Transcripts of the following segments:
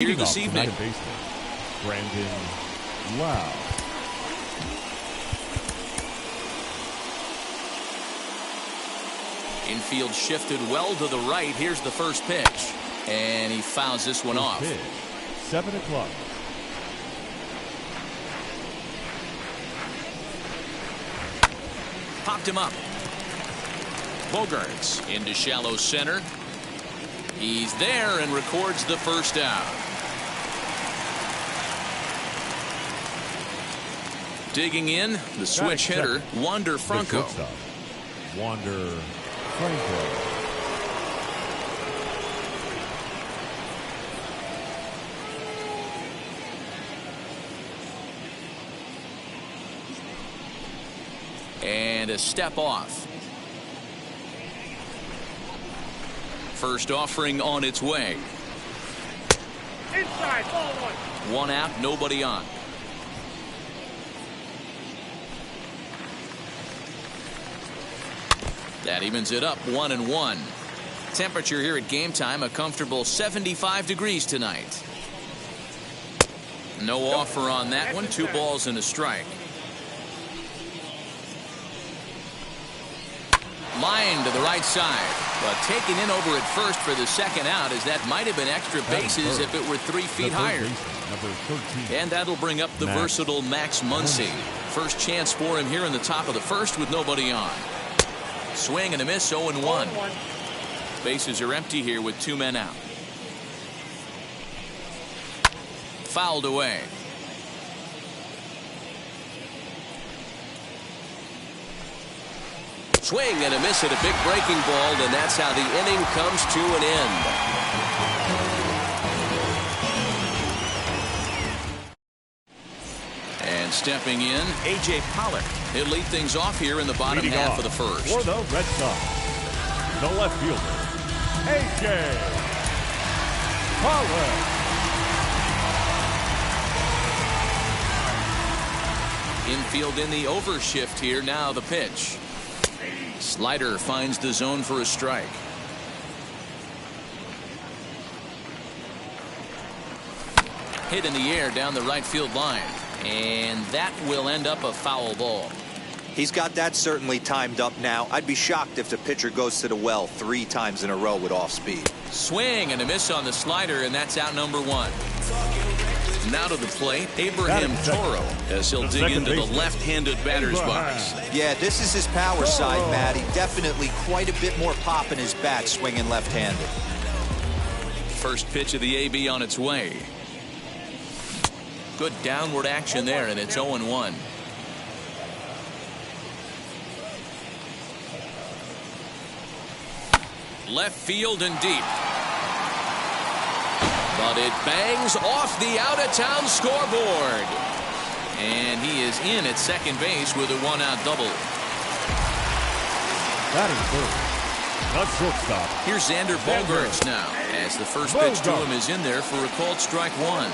Here this evening. Brandon Lau. Infield shifted well to the right. Here's the first pitch. And he fouls this one off. Pitch, 7 o'clock. Popped him up. Bogaerts into shallow center. He's there and records the first out. Digging in, the switch hitter, Wander Franco. Wander Franco. And a step off. First offering on its way. Inside, ball one. One out, nobody on. That evens it up 1-1. Temperature here at game time, a comfortable 75 degrees tonight. No offer on that one. 2 balls and a strike. Line to the right side, but taken in over at first for the second out, as that might have been extra bases if it were 3 feet higher. And that'll bring up the versatile Max Muncy. First chance for him here in the top of the first with nobody on. Swing and a miss, 0-1. Bases are empty here with 2 men out. Fouled away. Swing and a miss at a big breaking ball, and that's how the inning comes to an end. And stepping in, A.J. Pollock. He'll lead things off here in the bottom half of the first. For the Red Sox, the left fielder, A.J. Pollock. Infield in the overshift here. Now the pitch. Slider finds the zone for a strike. Hit in the air down the right field line. And that will end up a foul ball. He's got that certainly timed up now. I'd be shocked if the pitcher goes to the well 3 times in a row with off speed. Swing and a miss on the slider, and that's out number 1. Now to the plate, Abraham Toro, as he'll dig into the left-handed batter's box. Yeah, this is his power side, Matty. Definitely quite a bit more pop in his bat swinging left-handed. First pitch of the AB on its way. Good downward action there, and it's 0-1. Left field and deep. But it bangs off the out-of-town scoreboard. And he is in at second base with a 1-out double. Batting third, the shortstop. Here's Xander Bogaerts now, as the first pitch to him is in there for a called strike 1.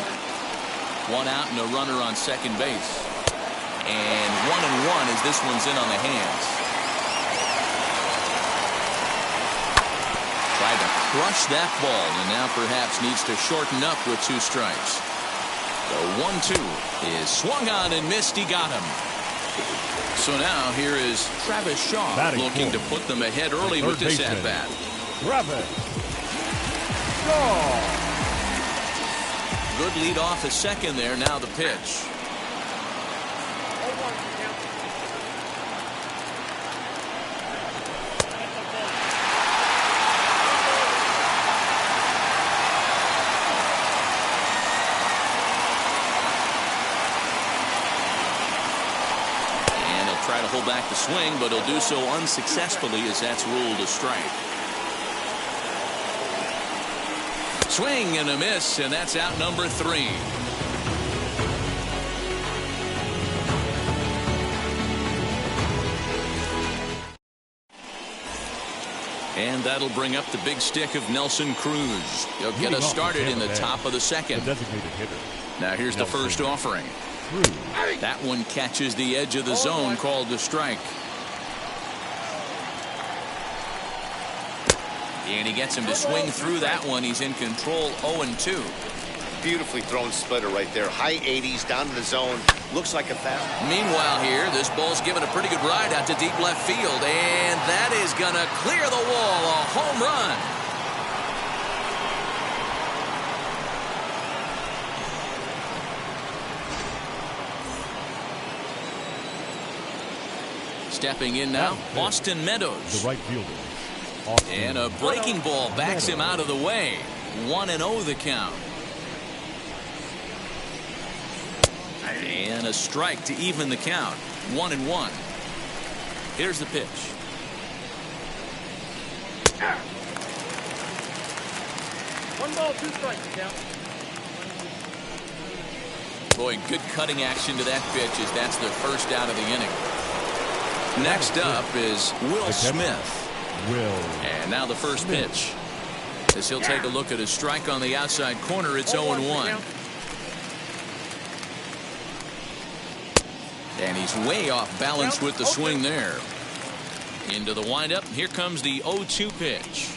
1 out and a runner on second base. And 1-1 as this one's in on the hands. Tried to crush that ball, and now perhaps needs to shorten up with 2 strikes. The 1-2 is swung on and missed. He got him. So now here is Travis Shaw looking to put them ahead early with this at-bat. Travis Shaw. Good lead off a second there. Now the pitch. Try to hold back the swing, but he'll do so unsuccessfully as that's ruled a strike. Swing and a miss, and that's out number 3. And that'll bring up the big stick of Nelson Cruz. He'll get us started in the top of the second. Now here's the first offering. That one catches the edge of the zone, called a strike. And he gets him to swing through that one. He's in control, 0-2. beautifully thrown splitter right there. High 80s, down to the zone. Looks like a fast. Meanwhile here, this ball's given a pretty good ride out to deep left field, and that is going to clear the wall. A home run. Stepping in now, Austin Meadows. The right fielder. And a breaking ball backs him out of the way. 1-0 the count. And a strike to even the count. 1-1. Here's the pitch. One ball, two strikes, count. Boy, good cutting action to that pitch as that's the first out of the inning. Next up is Will Smith. And now the first pitch. As he'll take a look at a strike on the outside corner, it's 0-1. And he's way off balance with the swing there. Into the windup. Here comes the 0-2 pitch.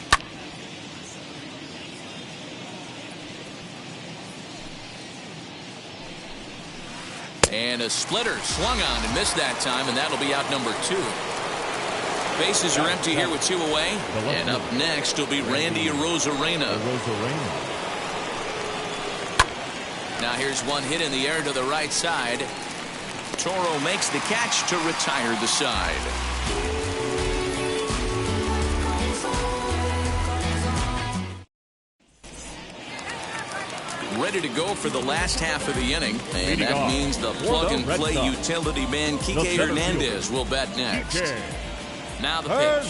And a splitter swung on and missed that time, and that'll be out number 2. Bases are empty here with 2 away. And up next will be Randy Arozarena. Now here's one hit in the air to the right side. Toro makes the catch to retire the side. Ready to go for the last half of the inning, and that means the plug-and-play utility man Kike Hernandez will bat next. Now the pitch.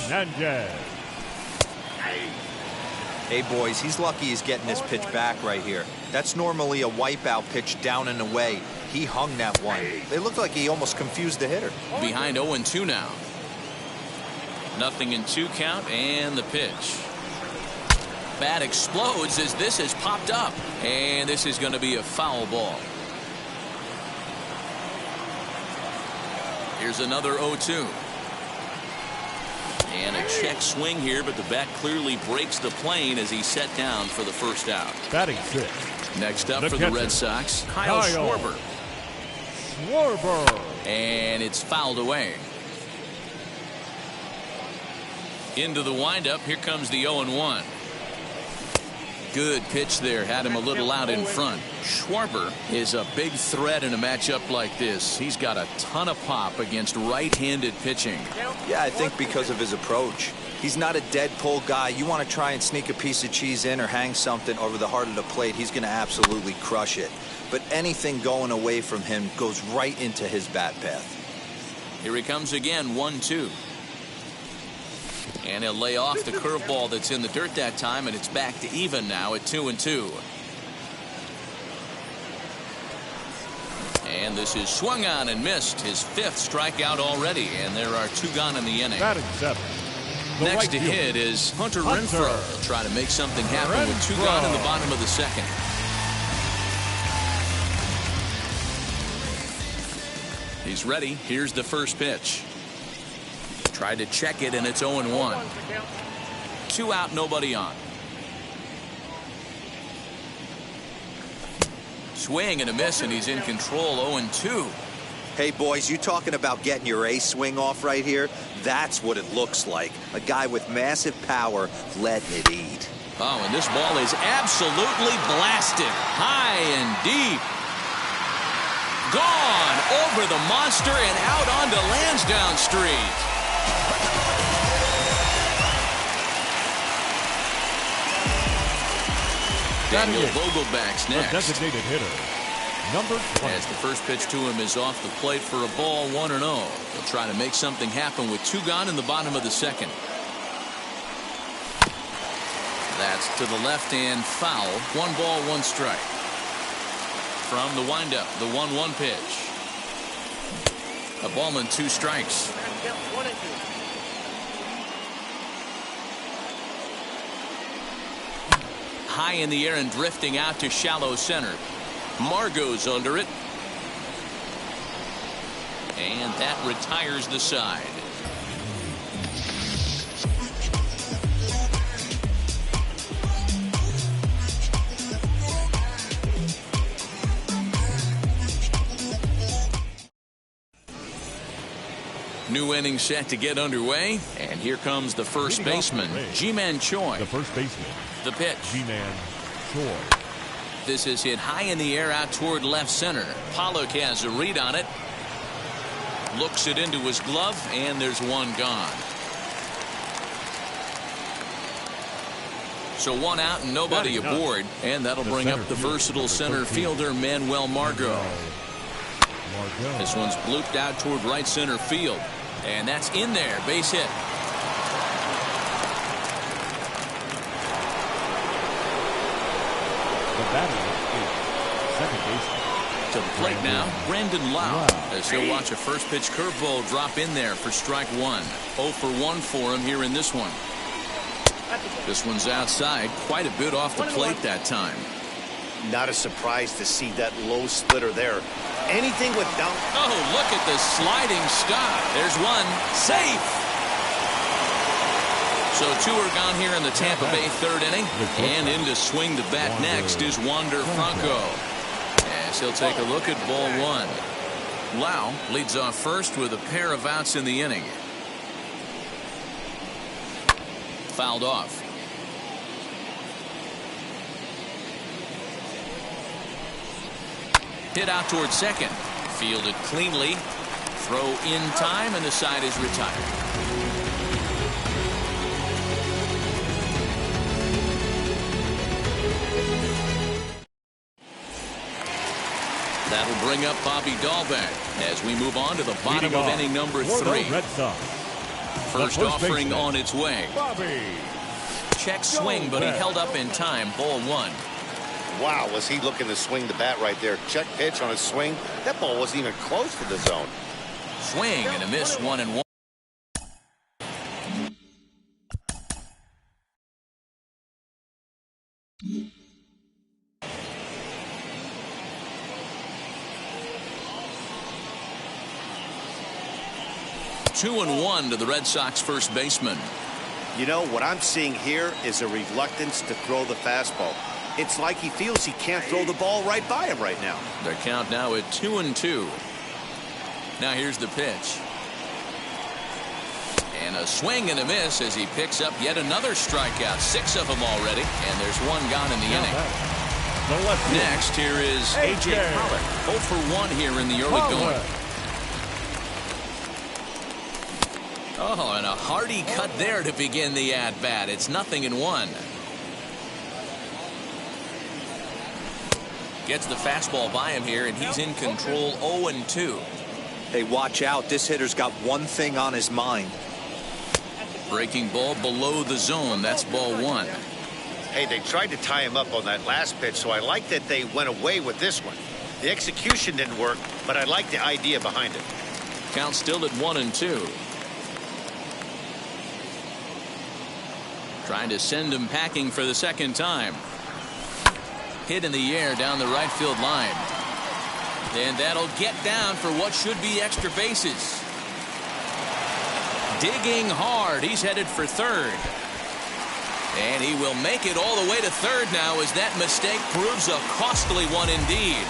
Hey, boys, he's lucky he's getting this pitch back right here. That's normally a wipeout pitch down and away. He hung that one. It looked like he almost confused the hitter. Behind 0-2 now. 0-2 count, and the pitch. Bat explodes as this has popped up, and this is going to be a foul ball. Here's another 0-2. And a check swing here, but the bat clearly breaks the plane as he's set down for the first out. Batting 6. Next up for the Red Sox, Kyle Schwarber. And it's fouled away. Into the windup. Here comes the 0-1. Good pitch there. Had him a little out in front. Schwarber is a big threat in a matchup like this. He's got a ton of pop against right-handed pitching. Yeah, I think because of his approach. He's not a dead pull guy. You want to try and sneak a piece of cheese in or hang something over the heart of the plate, he's going to absolutely crush it. But anything going away from him goes right into his bat path. Here he comes again, 1-2. And he'll lay off the curveball that's in the dirt that time, and it's back to even now at 2-2. And this is swung on and missed. His 5th strikeout already, and there are 2 gone in the inning. Batting 7. Next to hit is Hunter Renfroe. He'll try to make something happen with 2 gone in the bottom of the 2nd. He's ready. Here's the first pitch. Tried to check it, and it's 0-1. 2 out, nobody on. Swing and a miss, and he's in control. 0-2. Hey, boys, you talking about getting your A swing off right here? That's what it looks like. A guy with massive power letting it eat. Oh, and this ball is absolutely blasted. High and deep. Gone over the monster and out onto Lansdowne Street. Daniel Vogelback's next. The designated hitter, number 20. As the first pitch to him is off the plate for a ball, 1-0. He'll try to make something happen with 2 gone in the bottom of the 2nd. That's to the left and foul. 1 ball, 1 strike. From the windup, the 1-1 pitch. A ball and 2 strikes. High in the air and drifting out to shallow center. Margot's under it. And that retires the side. New inning set to get underway, and here comes the first baseman, Ji-Man Choi. The first baseman. The pitch. Ji-Man Choi. This is hit high in the air out toward left center. Pollock has a read on it. Looks it into his glove, and there's one gone. So one out and nobody aboard, and that'll bring up the versatile center fielder Manuel Margot. This one's blooped out toward right center field, and that's in there. Base hit. The batter is second baseman. To the plate now, Brandon Lau, as he'll watch a first pitch curveball drop in there for strike one. 0 for 1 for him here in this one. This one's outside, quite a bit off the plate that time. Not a surprise to see that low splitter there. Anything with down. Oh, look at the sliding stop. There's one. Safe. So two are gone here in the Tampa Bay third inning. And in to swing the bat next is Wander Franco. As he'll take a look at ball one. Lau leads off first with a pair of outs in the inning. Fouled off. Hit out toward second. Fielded cleanly. Throw in time, and the side is retired. That'll bring up Bobby Dahlbeck as we move on to the bottom of inning number 3. First offering on its way. Bobby. Check swing, but he held up in time. Ball one. Wow, was he looking to swing the bat right there? Check pitch on a swing. That ball wasn't even close to the zone. Swing and a miss, 1-1. Two and one to the Red Sox first baseman. You know, what I'm seeing here is a reluctance to throw the fastball. It's like he feels he can't throw the ball right by him right now. The count now at 2-2. Now here's the pitch. And a swing and a miss as he picks up yet another strikeout. 6 of them already, and there's one gone in the inning. Next, here is A.J. Pollock. 0 for 1 here in the early going. Oh, and a hearty cut there to begin the at-bat. It's 0-1. Gets the fastball by him here, and he's in control. 0-2. Hey, watch out. This hitter's got one thing on his mind. Breaking ball below the zone. That's ball one. Hey, they tried to tie him up on that last pitch, so I like that they went away with this one. The execution didn't work, but I like the idea behind it. Count still at 1-2. Trying to send him packing for the second time. Hit in the air down the right field line. And that'll get down for what should be extra bases. Digging hard. He's headed for third. And he will make it all the way to third now as that mistake proves a costly one indeed.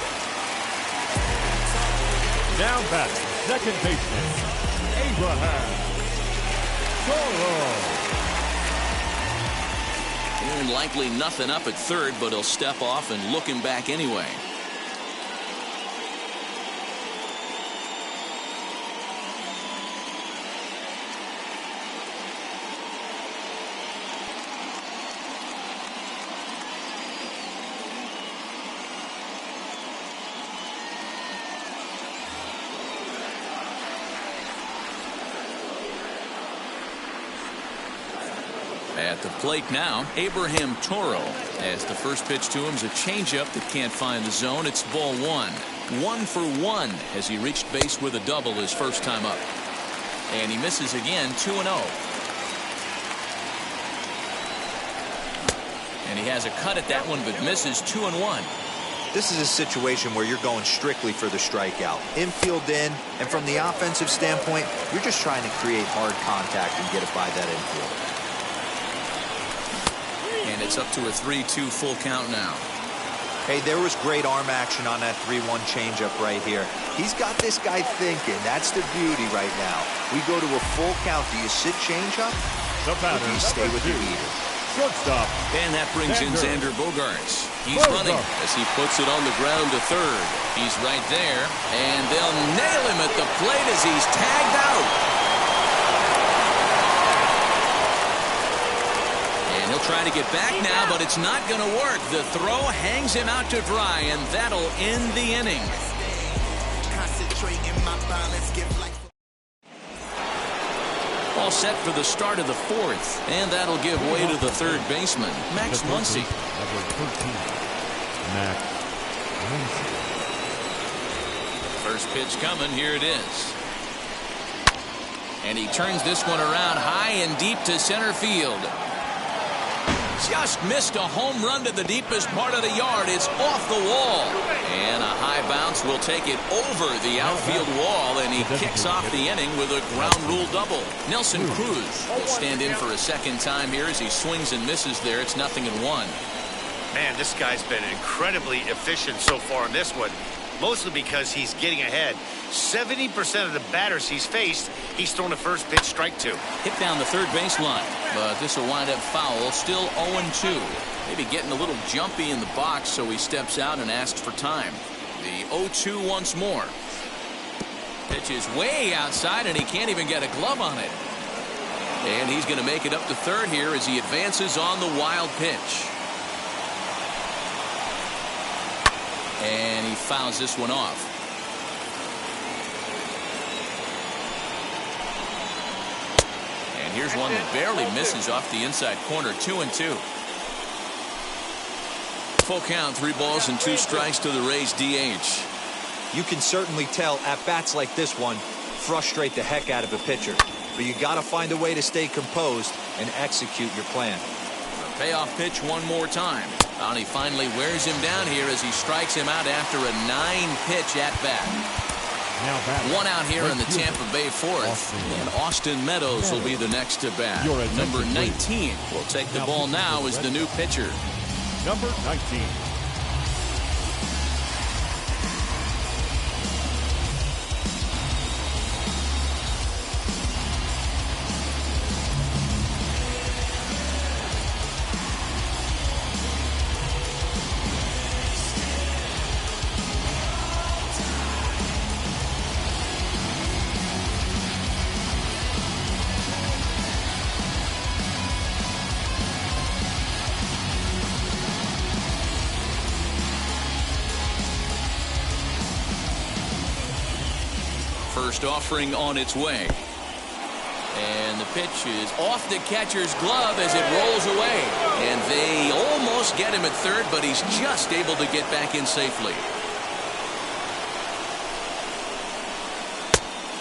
Down batting, second baseman, Abraham Toro. And likely nothing up at third, but he'll step off and look him back anyway. At the plate now, Abraham Toro. As the first pitch to him is a changeup that can't find the zone. It's ball one. 1 for 1 as he reached base with a double his first time up. And he misses again. 2-0. And he has a cut at that one, but misses. 2-1. This is a situation where you're going strictly for the strikeout. Infield in, and from the offensive standpoint, you're just trying to create hard contact and get it by that infield. And it's up to a 3-2 full count now. Hey, there was great arm action on that 3-1 changeup right here. He's got this guy thinking. That's the beauty right now. We go to a full count. Do you sit changeup? The Or batter, do you stay with the leader? shortstop. And that brings in Xander Bogaerts. He's Bogart. running as he puts it on the ground to third. He's right there, and they'll nail him at the plate as he's tagged out. And he'll try to get back now, but it's not going to work. The throw hangs him out to dry, and that'll end the inning. All set for the start of the fourth, and that'll give way to the third baseman, Max Muncy. Number 13, Max Muncy. First pitch coming, here it is. And he turns this one around high and deep to center field. Just missed a home run to the deepest part of the yard. It's off the wall. And a high bounce will take it over the outfield wall, and he kicks off the inning with a ground rule double. Nelson Cruz will stand in for a second time here as he swings and misses there. It's 0-1. Man, this guy's been incredibly efficient so far in this one, mostly because he's getting ahead. 70% of the batters he's faced, he's thrown a first pitch strike to. Hit down the third baseline, but this will wind up foul. Still 0-2. Maybe getting a little jumpy in the box, so he steps out and asks for time. The 0-2 once more. Pitch is way outside, and he can't even get a glove on it. And he's going to make it up to third here as he advances on the wild pitch. And he fouls this one off. And here's one that barely misses off the inside corner. 2-2. Full count, 3 balls and 2 strikes to the Rays DH. You can certainly tell at bats like this one frustrate the heck out of a pitcher. But you got to find a way to stay composed and execute your plan. Payoff pitch one more time. And he finally wears him down here as he strikes him out after a 9-pitch at-bat. One out here in the Tampa Bay fourth, and Austin Meadows will be the next to bat. Number 19 will take the ball now as the new pitcher. Number 19. First offering on its way. And the pitch is off the catcher's glove as it rolls away. And they almost get him at third, but he's just able to get back in safely.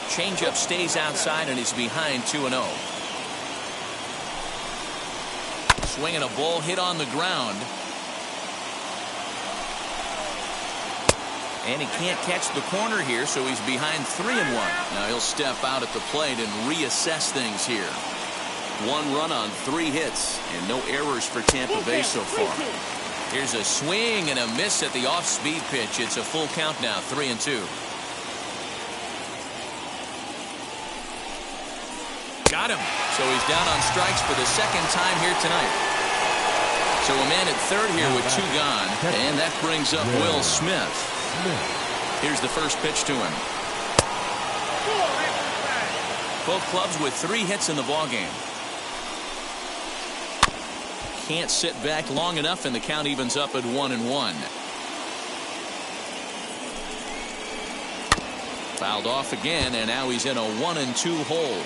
Changeup stays outside and is behind 2-0. Swinging a ball hit on the ground. And he can't catch the corner here, so he's behind 3-1. Now he'll step out at the plate and reassess things here. 1 run on 3 hits, and no errors for Tampa Bay so far. Here's a swing and a miss at the off-speed pitch. It's a full count now, 3-2. Got him. So he's down on strikes for the second time here tonight. So a man at third here with 2 gone, and that brings up Will Smith. Here's the first pitch to him. Both clubs with 3 hits in the ballgame. Can't sit back long enough, and the count evens up at 1-1. Fouled off again, and now he's in a 1-2 hole.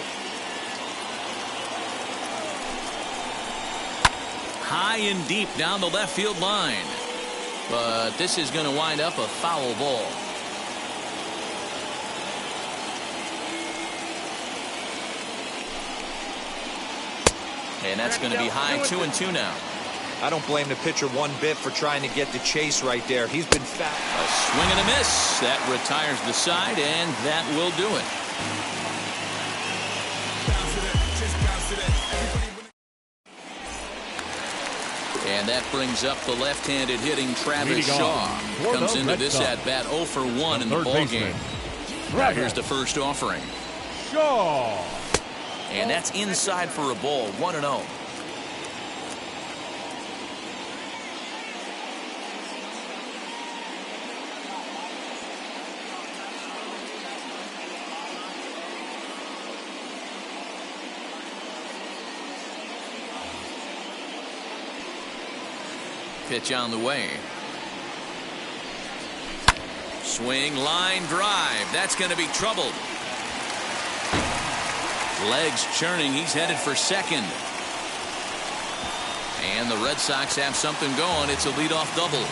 High and deep down the left field line. But this is going to wind up a foul ball. And that's going to be high 2-2 now. I don't blame the pitcher one bit for trying to get the chase right there. He's been fat. A swing and a miss. That retires the side, and that will do it. And And that brings up the left-handed hitting Travis Shaw. Comes into this at-bat 0 for 1 in the ballgame. Now here's the first offering. Shaw. And that's inside for a ball, 1-0. Pitch on the way. Swing, line drive. That's going to be troubled. Legs churning. He's headed for second. And the Red Sox have something going. It's a leadoff double.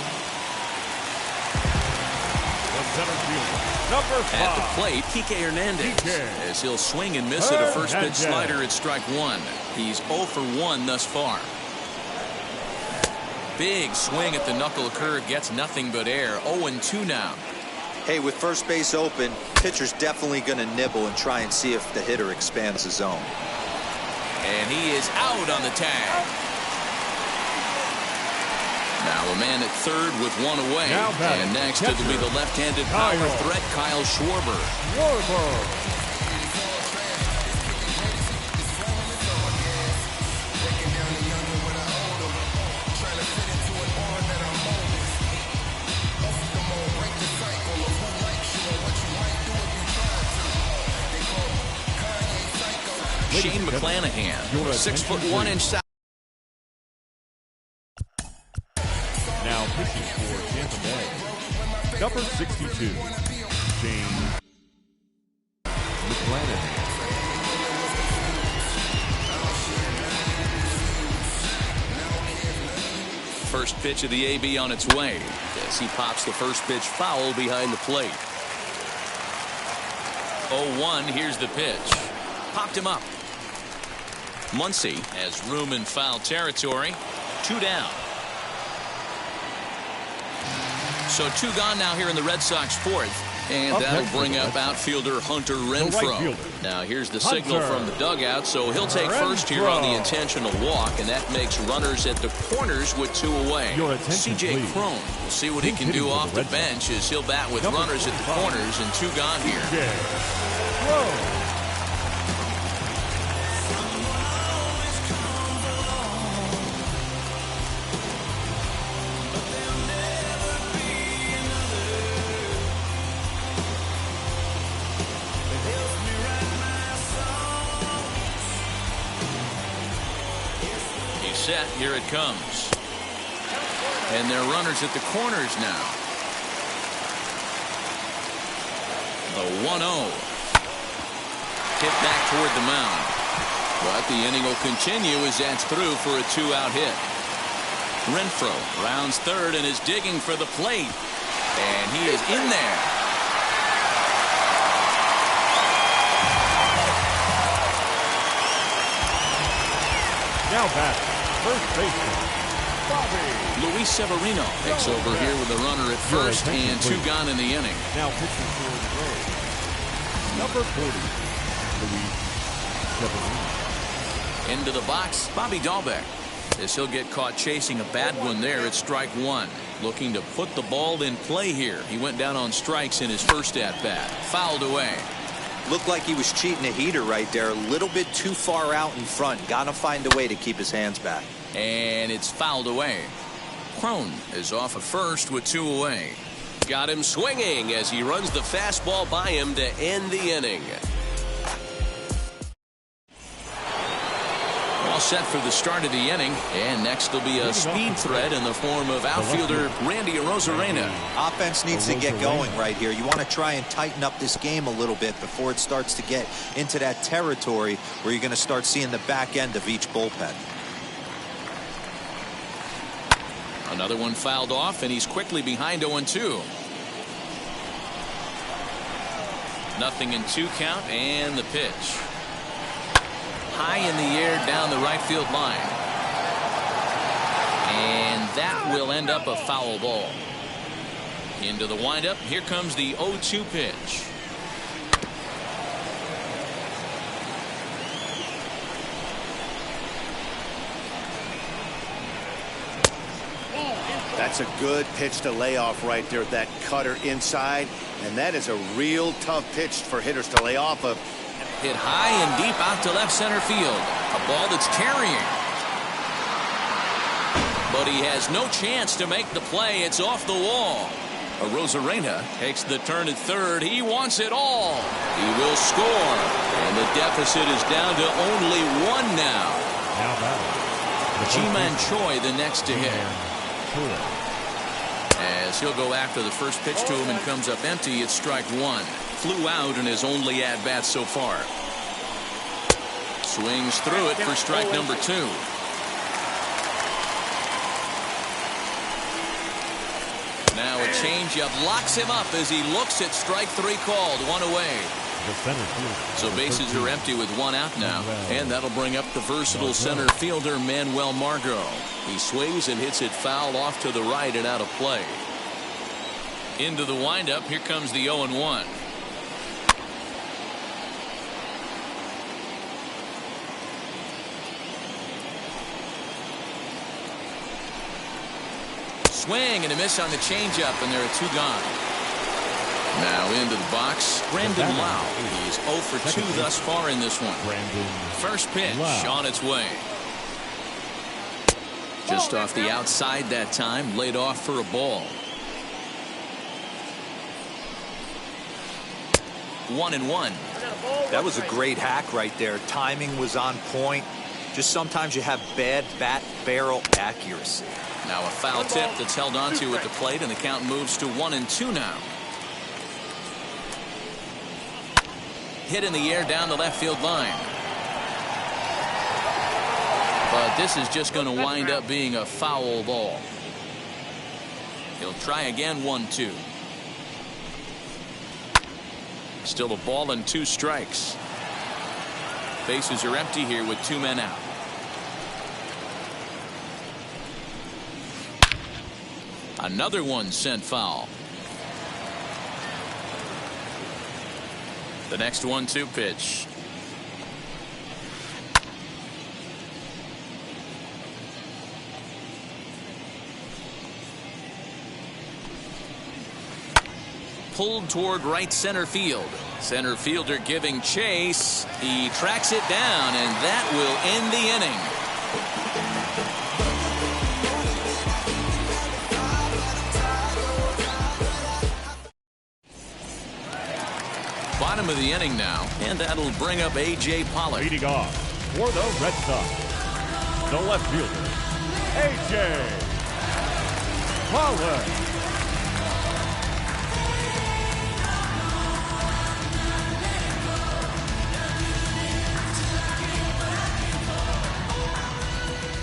The center fielder, number 5. At the plate, Kike Hernandez. As he'll swing and miss at a first pitch slider at strike 1. He's 0 for 1 thus far. Big swing at the knuckle curve, gets nothing but air. 0-2 now. Hey, with first base open, pitcher's definitely going to nibble and try and see if the hitter expands the zone. And he is out on the tag. Now a man at third with one away. And next it'll be the left-handed power threat, Kyle Schwarber. Shane McClanahan, 6'1" south. Now pitching for Tampa Bay, number 62, Shane McClanahan. First pitch of the AB on its way as he pops the first pitch foul behind the plate. 0-1. Here's the pitch. Popped him up. Muncy has room in foul territory. 2 down. So 2 gone now here in the Red Sox 4th. And that'll bring up outfielder Hunter Renfroe. Now here's the signal from the dugout. So he'll take first here on the intentional walk. And that makes runners at the corners with 2 away. C.J. Cron will see what he can do off the bench as he'll bat with runners at the corners and 2 gone here. Set. Here it comes. And they're runners at the corners now. The 1-0. Hit back toward the mound. But the inning will continue as that's through for a 2-out hit. Renfroe rounds third and is digging for the plate. And he is in there. Now back. First baseman, Bobby. Luis Severino takes over here with a runner at first and 2 gone in the inning. Now pitching for the Rays, number 40, Luis Severino. Into the box, Bobby Dahlbeck. As he'll get caught chasing a bad one there at strike 1. Looking to put the ball in play here. He went down on strikes in his first at-bat. Fouled away. Looked like he was cheating a heater right there. A little bit too far out in front. Gotta find a way to keep his hands back. And it's fouled away. Cron is off at first with 2 away. Got him swinging as he runs the fastball by him to end the inning. All set for the start of the inning. And next will be a speed threat in the form of outfielder Randy Arozarena. Offense needs to get going right here. You want to try and tighten up this game a little bit before it starts to get into that territory where you're going to start seeing the back end of each bullpen. Another one fouled off, and he's quickly behind 0-2. Nothing in 2 count, and the pitch. High in the air down the right field line. And that will end up a foul ball. Into the windup. Here comes the 0-2 pitch. That's a good pitch to lay off right there, that cutter inside. And that is a real tough pitch for hitters to lay off of. Hit high and deep out to left center field. A ball that's carrying. But he has no chance to make the play. It's off the wall. Arozarena takes the turn at third. He wants it all. He will score. And the deficit is down to only one now. Now battle. Ji-Man Choi the next to hit. As he'll go after the first pitch to him and comes up empty, it's strike one. Flew out in his only at-bat so far. Swings through it for strike number two. Now a changeup locks him up as he looks at strike three called. One away. So bases are empty with one out now. And that'll bring up the versatile center fielder Manuel Margot. He swings and hits it foul off to the right and out of play. Into the windup. Here comes the 0-1. Swing and a miss on the changeup, and there are two gone. Now into the box, Brandon Lau. He's 0 for 2 thus far in this one. First pitch on its way. Just off the outside that time, laid off for a ball. 1-1. That was a great hack right there. Timing was on point. Just sometimes you have bad bat barrel accuracy. Now a foul tip that's held onto at the plate, and the count moves to 1-2 now. Hit in the air down the left field line. But this is just going to wind up being a foul ball. He'll try again. 1-2. Still a ball and 2 strikes. Bases are empty here with 2 men out. Another one sent foul. The next 1-2 pitch. Pulled toward right center field. Center fielder giving chase. He tracks it down, and that will end the inning. Bottom of the inning now, and that'll bring up A.J. Pollock. Leading off for the Red Sox, the left fielder, A.J. Pollock.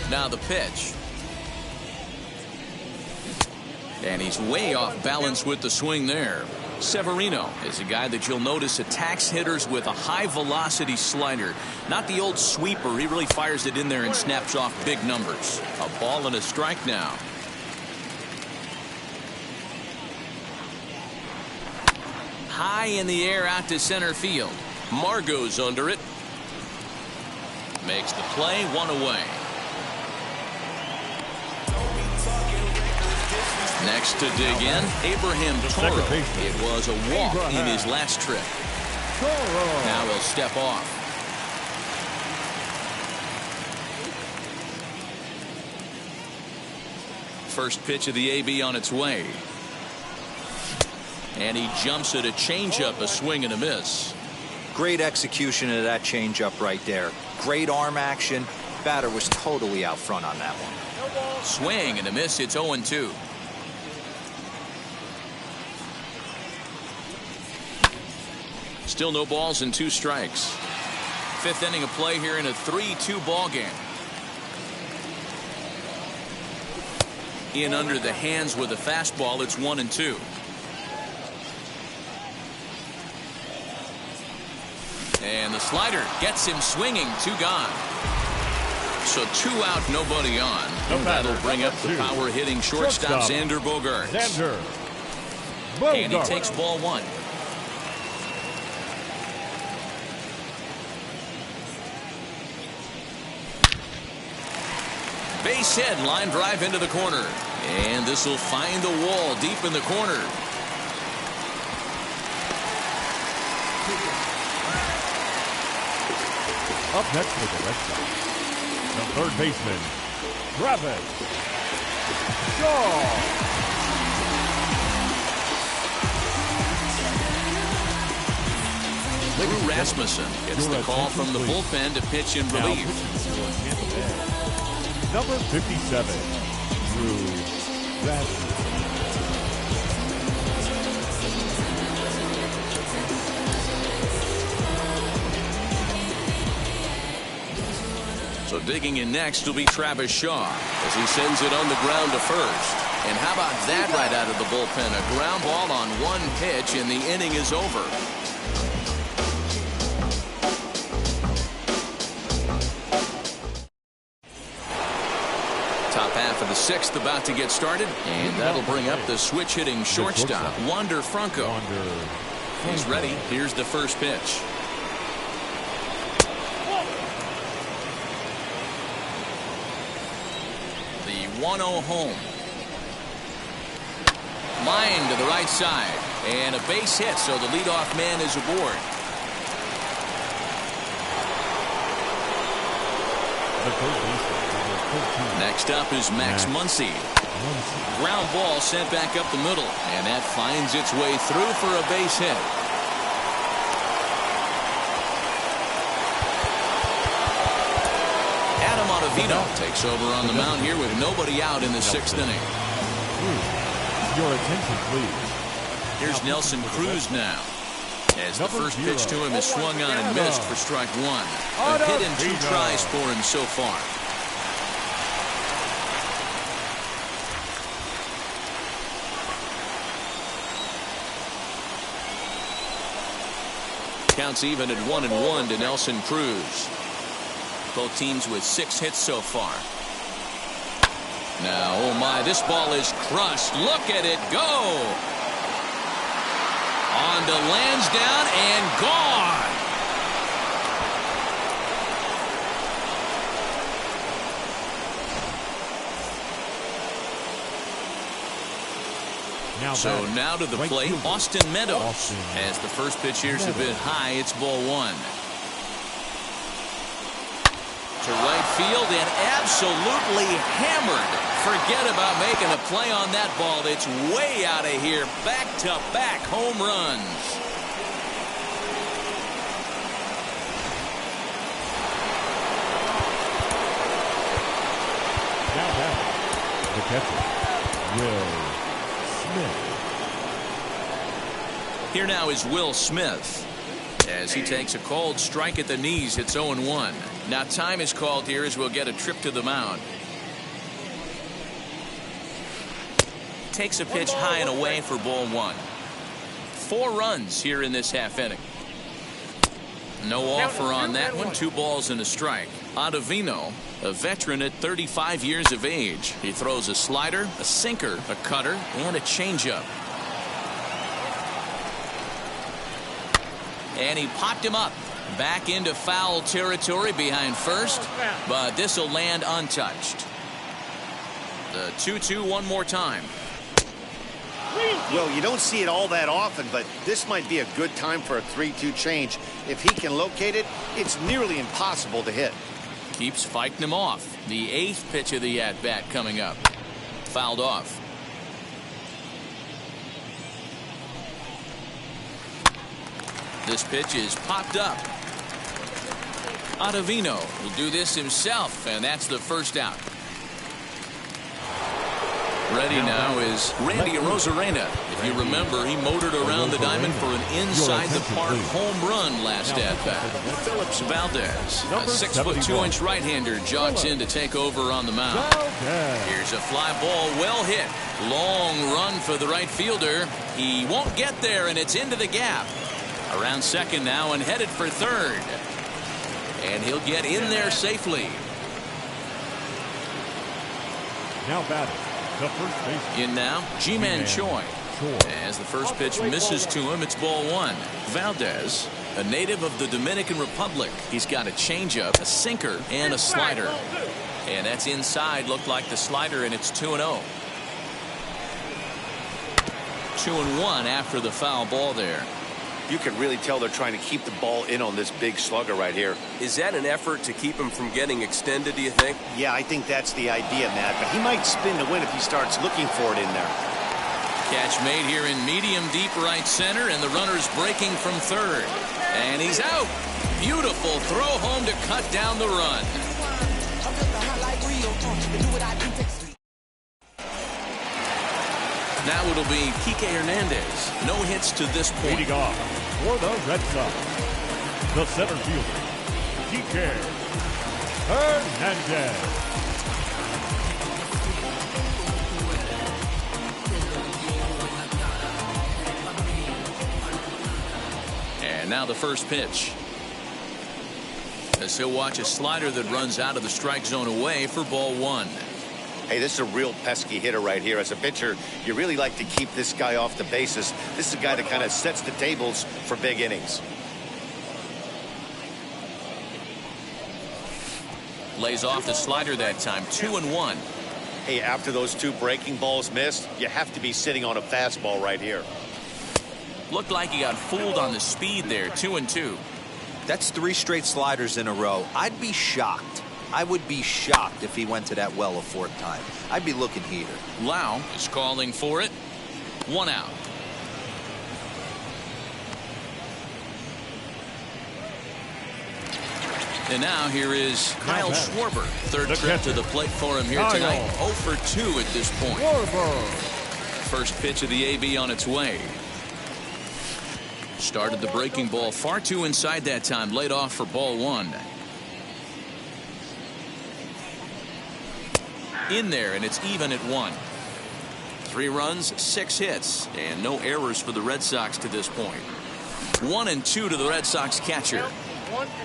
Now the pitch. And he's way off balance with the swing there. Severino is a guy that you'll notice attacks hitters with a high velocity slider. Not the old sweeper. He really fires it in there and snaps off big numbers. A ball and a strike now. High in the air out to center field. Margot's under it. Makes the play. 1 away. Next to dig in, Abraham Toro. It was a walk in his last trip. Now he'll step off. First pitch of the AB on its way. And he jumps at a changeup, a swing and a miss. Great execution of that changeup right there. Great arm action. Batter was totally out front on that one. Swing and a miss. It's 0-2. Still no balls and 2 strikes. 5th inning of play here in a 3-2 ball game. In under the hands with a fastball. It's 1-2. And the slider gets him swinging. 2 gone. So 2 out, nobody on. And that'll bring up the power hitting shortstop Xander Bogaerts. And he takes ball 1. Base hit, line drive into the corner. And this will find the wall deep in the corner. Up next for the Red Sox, the third baseman, Travis Shaw. Drew Rasmussen gets the call from the bullpen to pitch in relief. Number 57, Drew Rasmussen. So digging in next will be Travis Shaw as he sends it on the ground to first. And how about that right out of the bullpen? A ground ball on one pitch and the inning is over. Top half of the sixth about to get started, and that'll bring up the switch hitting shortstop, Wander Franco. He's ready. Here's the first pitch. The 1-0 home. Line to the right side, and a base hit, so the leadoff man is aboard. Next up is Max Muncy. Ground ball sent back up the middle, and that finds its way through for a base hit. Adam Ottavino takes over on the mound here with nobody out in the sixth inning. Your attention, please. Here's Nelson Cruz now. As the first pitch to him is swung on and missed for strike one. A hit in 2 tries for him so far. Counts even at 1-1 to Nelson Cruz. Both teams with 6 hits so far. Now, oh my, this ball is crushed. Look at it go. On to Lansdowne and gone. Now to the plate, Austin Meadows. As the first pitch here's a bit high, it's ball 1. To right field and absolutely hammered. Forget about making a play on that ball. It's way out of here. Back-to-back home runs. The catcher, Will Smith. Here now is Will Smith. As he takes a cold strike at the knees, it's 0-1. Now time is called here as we'll get a trip to the mound. Takes a pitch high and away for ball 1. 4 runs here in this half inning. No offer on that one. 2 balls and a strike. Ottavino, a veteran at 35 years of age. He throws a slider, a sinker, a cutter, and a changeup. And he popped him up. Back into foul territory behind first, but this will land untouched. The 2-2 one more time. Well, you don't see it all that often, but this might be a good time for a 3-2 change. If he can locate it, it's nearly impossible to hit. Keeps fighting him off. The 8th pitch of the at-bat coming up. Fouled off. This pitch is popped up. Ottavino will do this himself, and that's the first out. Ready now is Randy Arozarena. If you remember, he motored around the diamond for an inside-the-park home run last at-bat. Phillips Valdez, a 6'2" right-hander, jogs in to take over on the mound. Here's a fly ball, well hit. Long run for the right fielder. He won't get there, and it's into the gap. Around second now and headed for third. And he'll get in there safely. Now batting, the first baseman. In now, Ji-Man Choi. As the first pitch misses to him, it's ball 1. Valdez, a native of the Dominican Republic. He's got a changeup, a sinker, and a slider. And that's inside. Looked like the slider, and it's 2-0. 2-1 after the foul ball there. You can really tell they're trying to keep the ball in on this big slugger right here. Is that an effort to keep him from getting extended, do you think? Yeah, I think that's the idea, Matt. But he might spin to win if he starts looking for it in there. Catch made here in medium deep right center, and the runner's breaking from third. And he's out. Beautiful throw home to cut down the run. Now it'll be Kike Hernandez. No hits to this point. Leading off for the Red Sox, the center fielder, Kike Hernandez. And now the first pitch. As he'll watch a slider that runs out of the strike zone away for ball one. Hey, this is a real pesky hitter right here. As a pitcher, you really like to keep this guy off the bases. This is a guy that kind of sets the tables for big innings. Lays off the slider that time. 2-1. Hey, after those two breaking balls missed, you have to be sitting on a fastball right here. Looked like he got fooled on the speed there. 2-2. That's 3 straight sliders in a row. I'd be shocked. I would be shocked if he went to that well a 4th time. I'd be looking heater. Lau is calling for it. 1 out. And now here is Kyle Schwarber. Third trip to the plate for him here tonight. 0 for 2 at this point. First pitch of the AB on its way. Started the breaking ball far too inside that time. Laid off for ball 1. In there, and it's even at 1. 3 runs, 6 hits, and no errors for the Red Sox to this point. 1-2 to the Red Sox catcher.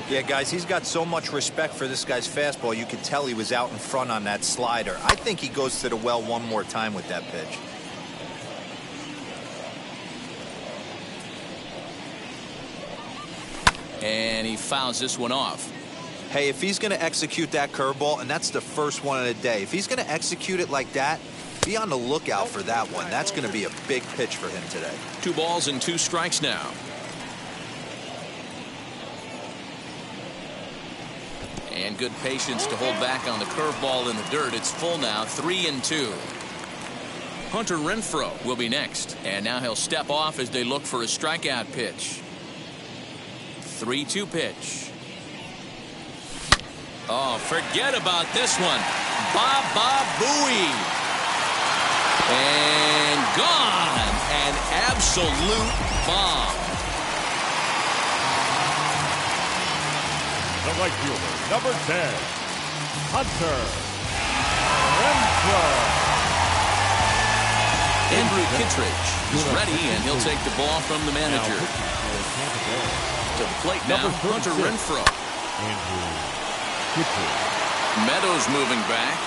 Yeah, guys, he's got so much respect for this guy's fastball. You could tell he was out in front on that slider. I think he goes to the well one more time with that pitch. And he fouls this one off. Hey, if he's going to execute that curveball, and that's the first one of the day, if he's going to execute it like that, be on the lookout for that one. That's going to be a big pitch for him today. 2 balls and 2 strikes now. And good patience to hold back on the curveball in the dirt. It's full now, 3-2. Hunter Renfroe will be next. And now he'll step off as they look for a strikeout pitch. 3-2 pitch. Oh, forget about this one. Baba Booey. And gone. An absolute bomb. The right fielder, number 10, Hunter Renfroe. Andrew Kittredge is ready, and he'll take the ball from the manager. To the plate now, Hunter Renfroe. Andrew Kittredge. Meadows moving back.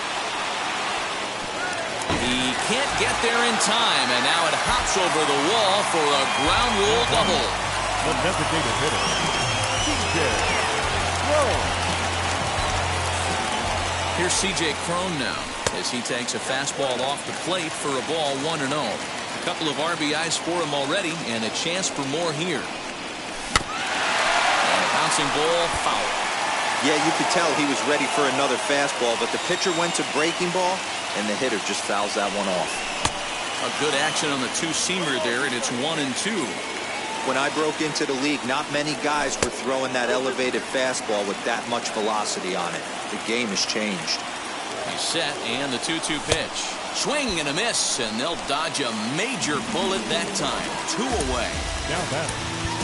He can't get there in time, and now it hops over the wall for a ground rule double. The designated hitter, C.J. Cron. Here's C.J. Cron now as he takes a fastball off the plate for a ball 1-0. A couple of RBIs for him already, and a chance for more here. And a bouncing ball foul. Yeah, you could tell he was ready for another fastball, but the pitcher went to breaking ball, and the hitter just fouls that one off. A good action on the 2-seamer there, and it's 1-2. When I broke into the league, not many guys were throwing that elevated fastball with that much velocity on it. The game has changed. He's set, and the 2-2 pitch. Swing and a miss, and they'll dodge a major bullet that time. 2 away. Now batter.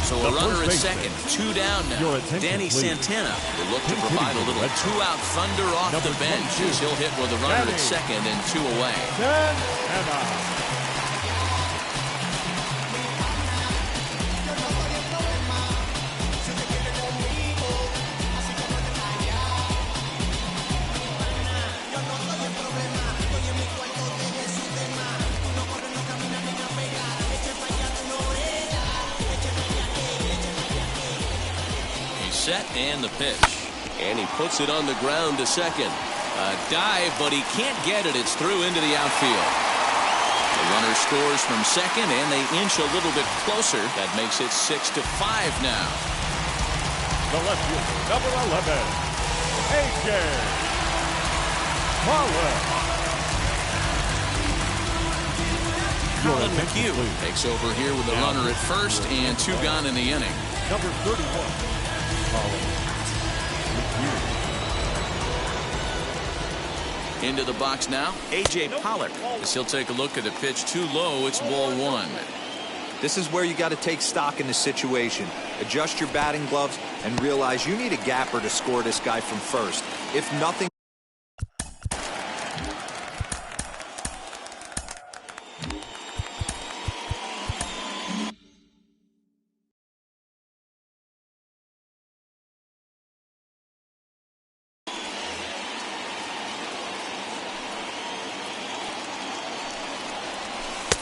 So a runner at second, 2 down now. Danny please. Santana will look to provide a little 2-out thunder off the bench as he'll hit with a runner at second and 2 away. Santana. Set and the pitch, and he puts it on the ground to second. A dive, but he can't get it. It's through into the outfield. The Runner scores from second, and they inch a little bit closer. That makes it 6-5 now. The left fielder, number 11, A.J. Pollock. Colin McHugh takes over here with a runner at first and 2 gone in the inning. Number 31, Colin McHugh. Into the box now, A.J. Pollock, as he'll take a look at the pitch too low. It's ball 1. This is where you got to take stock in the situation. Adjust your batting gloves and realize you need a gapper to score this guy from first. If nothing.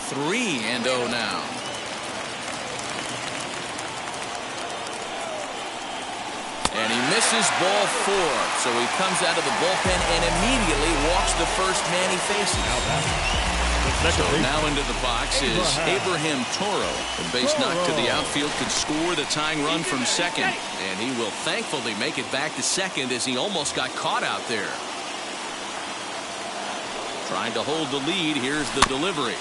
Three and 0 now. And he misses ball 4. So he comes out of the bullpen and immediately walks the first man he faces. So now into the box is Abraham Toro. The base knock to the outfield could score the tying run from second. And he will thankfully make it back to second as he almost got caught out there. Trying to hold the lead. Here's the delivery.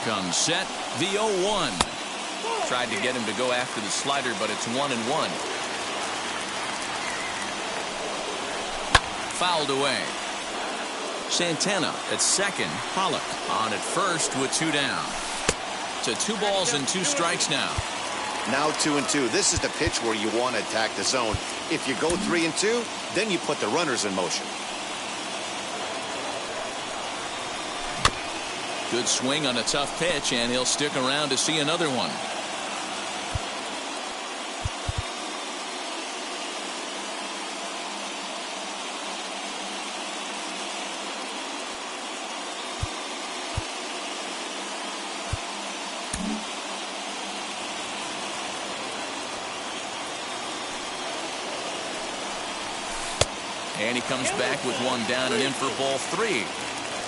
Comes set, the 0-1. Tried to get him to go after the slider, but it's 1-1. Fouled away. Santana at second. Pollock on at first with 2 down. To 2 balls and 2 strikes now. Now 2-2. This is the pitch where you want to attack the zone. If you go 3-2, then you put the runners in motion. Good swing on a tough pitch, and he'll stick around to see another one. And he comes back with 1 down and in for ball 3.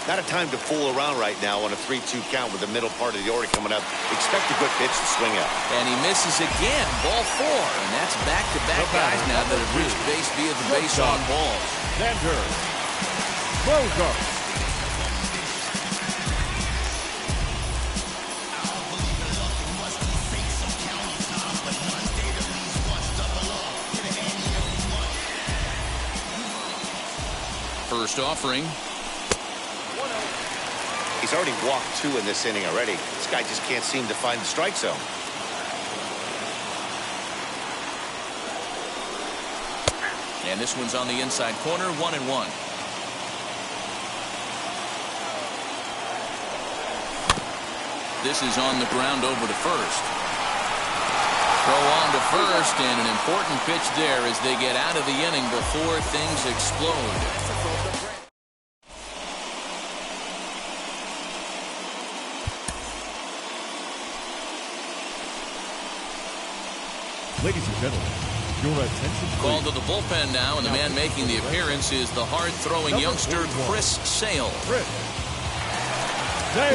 Not a time to fool around right now on a 3-2 count with the middle part of the order coming up. Expect a good pitch to swing at. And he misses again. Ball 4. And that's back-to-back guys now that have reached base via the base on balls. Xander Bogaerts. First offering. He's already walked 2 in this inning already. This guy just can't seem to find the strike zone. And this one's on the inside corner, 1-1. This is on the ground over to first. Throw on to first, and an important pitch there as they get out of the inning before things explode. Ladies and gentlemen, your attention please. Called to the bullpen now, and the man making the appearance is the hard-throwing youngster Chris Sale.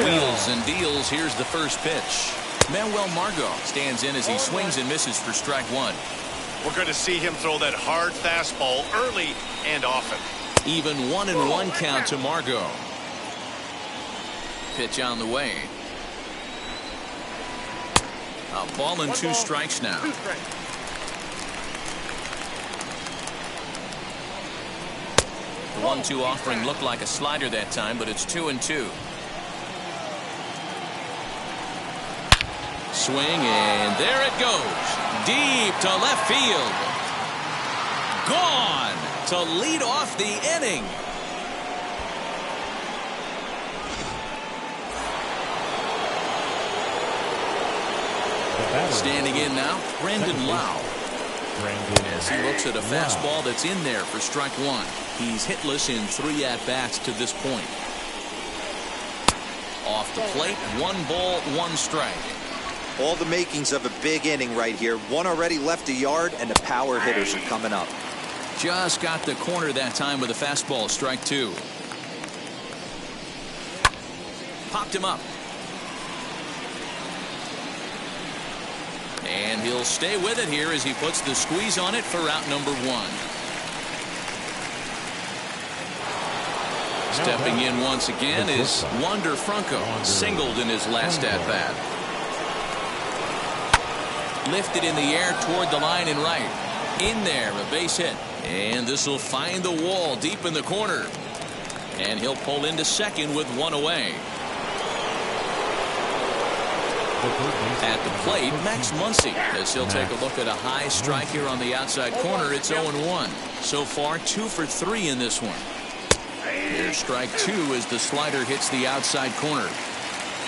Wheels and deals. Here's the first pitch. Manuel Margot stands in as he swings and misses for strike 1. We're going to see him throw that hard fastball early and often. Even 1-1 count to Margot. Pitch on the way. A ball and 2 strikes now. The 1-2 offering looked like a slider that time, but it's 2-2. Swing, and there it goes. Deep to left field. Gone to lead off the inning. Standing in now, Brandon Lau. As he looks at a fastball that's in there for strike 1. He's hitless in 3 at-bats to this point. Off the plate, 1 ball, 1 strike. All the makings of a big inning right here. 1 already left the yard, and the power hitters are coming up. Just got the corner that time with a fastball. Strike two. Popped him up. And he'll stay with it here as he puts the squeeze on it for out number one. Stepping in once again is Wander Franco. Singled in his last at-bat. Lifted in the air toward the line and right. In there, a base hit. And this will find the wall deep in the corner. And he'll pull into second with one away. At the plate, Max Muncy, as he'll take a look at a high strike here on the outside corner. It's 0-1. So far, 2 for 3 in this one. Here's strike two as the slider hits the outside corner.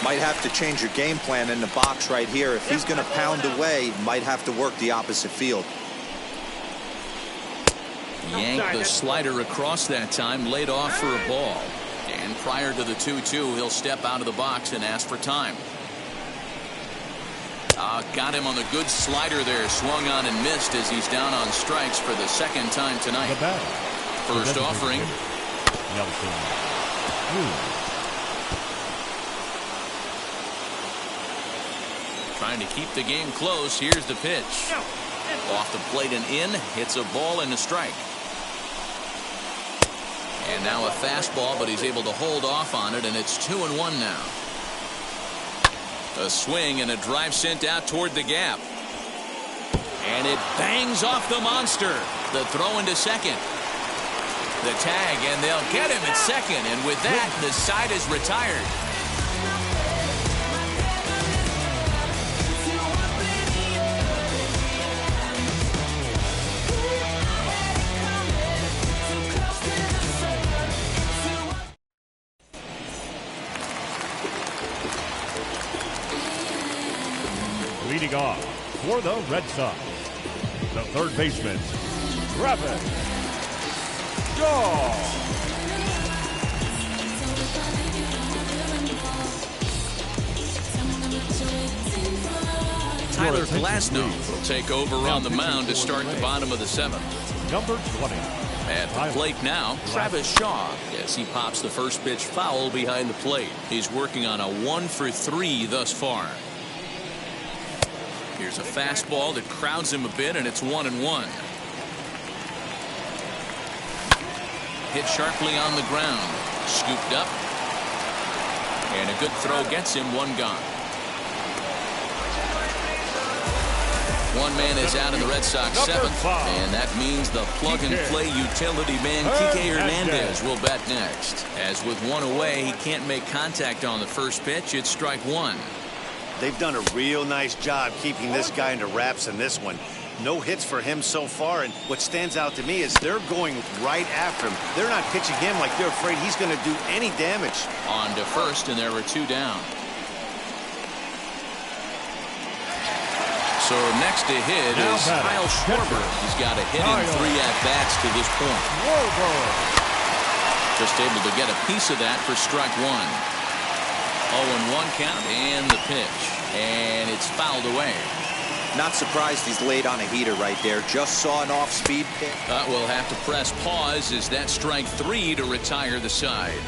Might have to change your game plan in the box right here. If he's going to pound away, might have to work the opposite field. Yanked the slider across that time, laid off for a ball. And prior to the 2-2, he'll step out of the box and ask for time. Got him on the good slider there. Swung on and missed as he's down on strikes for the second time tonight. First offering. Trying to keep the game close. Here's the pitch. Off the plate and in. Hits a ball and a strike. And now a fastball, but he's able to hold off on it, and it's 2-1 now. A swing and a drive sent out toward the gap. And it bangs off the monster. The throw into second. The tag, and they'll get him at second. And with that, the side is retired. Leading off for the Red Sox, the third baseman, Travis Shaw. Tyler Glasnow will take over on the mound to start the bottom of the seventh. Number 20. At the plate now, Travis Shaw, as he pops the first pitch foul behind the plate. He's working on a 1 for 3 thus far. Here's a fastball that crowds him a bit, and it's 1-1. Hit sharply on the ground. Scooped up. And a good throw gets him one gone. One man is out in the Red Sox seventh, and that means the plug-and-play utility man Kike Hernandez will bat next. As with one away, he can't make contact on the first pitch. It's strike one. They've done a real nice job keeping this guy into wraps in this one. No hits for him so far, and what stands out to me is they're going right after him. They're not pitching him like they're afraid he's going to do any damage. On to first, and there were 2 down. So next to hit is Kyle Schwarber. He's got a hit in 3 at-bats to this point. Just able to get a piece of that for strike one. 0-1 count and the pitch. And it's fouled away. Not surprised he's laid on a heater right there. Just saw an off-speed pitch. We'll have to press pause as that strike 3 to retire the side.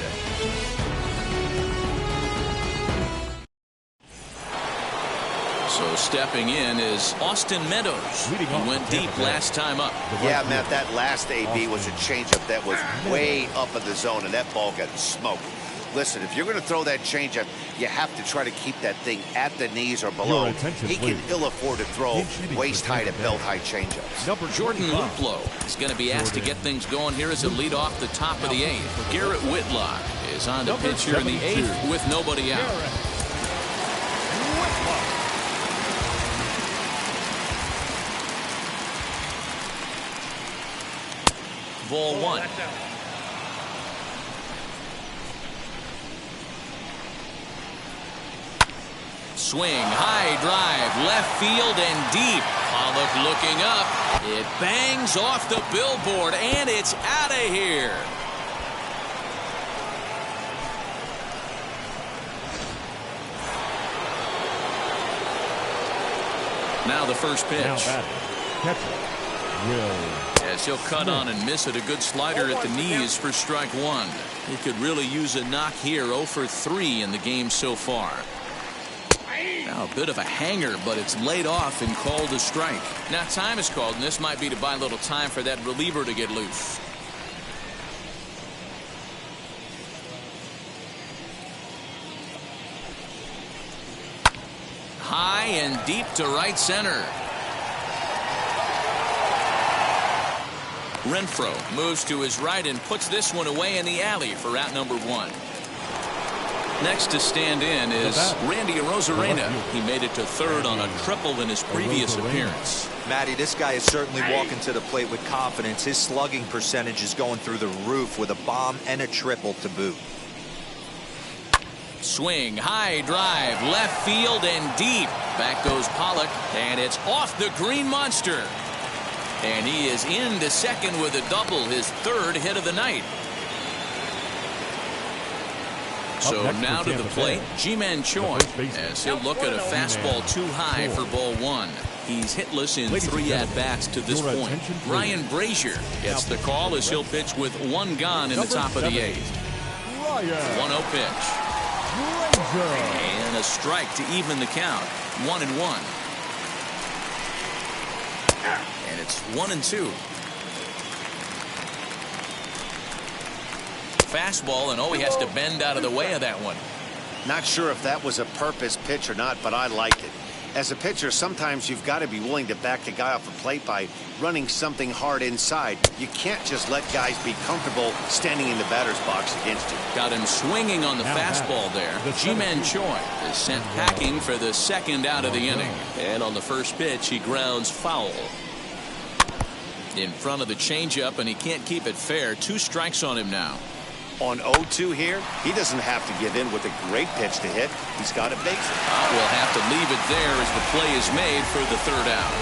So stepping in is Austin Meadows. He went deep last time up. Yeah, Matt, that last AB was a changeup that was way up in the zone, and that ball got smoked. Listen, if you're going to throw that changeup, you have to try to keep that thing at the knees or below. He can ill afford to throw waist-high to belt-high changeups. Jordan Luplow is going to be asked to get things going here as a lead off the top of the 8th. Garrett Whitlock is on the pitch here in the 8th with nobody out. Ball 1. Swing, high drive, left field and deep. Pollock looking up. It bangs off the billboard and it's out of here. Now the first pitch. Now batting, catcher, Will as he'll cut on and miss it. A good slider at the knees for strike one. He could really use a knock here. 0 for 3 in the game so far. Now a bit of a hanger, but it's laid off and called a strike. Now time is called, and this might be to buy a little time for that reliever to get loose. High and deep to right center. Renfroe moves to his right and puts this one away in the alley for out number 1. Next to stand in is Randy Arozarena. He made it to third on a triple in his previous appearance. Matty, this guy is certainly walking to the plate with confidence. His slugging percentage is going through the roof with a bomb and a triple to boot. Swing, high drive, left field and deep. Back goes Pollock, and it's off the green monster. And he is into second with a double, his third hit of the night. So now to the plate, Ji-Man Choi, as he'll look at a fastball too high for ball 1. He's hitless in 3 at-bats to this point. Ryan Brazier gets the call as he'll pitch with 1 gone in the top of the 8th. 1-0 pitch. And a strike to even the count. 1-1. And it's 1-2. Fastball, and he has to bend out of the way of that one. Not sure if that was a purpose pitch or not, but I liked it. As a pitcher, sometimes you've got to be willing to back the guy off the plate by running something hard inside. You can't just let guys be comfortable standing in the batter's box against you. Got him swinging on the fastball there. Ji-Man Choi is sent packing for the second out of the inning. And on the first pitch, he grounds foul. In front of the changeup, and he can't keep it fair. 2 strikes on him now. On 0-2 here, he doesn't have to give in with a great pitch to hit. He's got it baked. We'll have to leave it there as the play is made for the third out.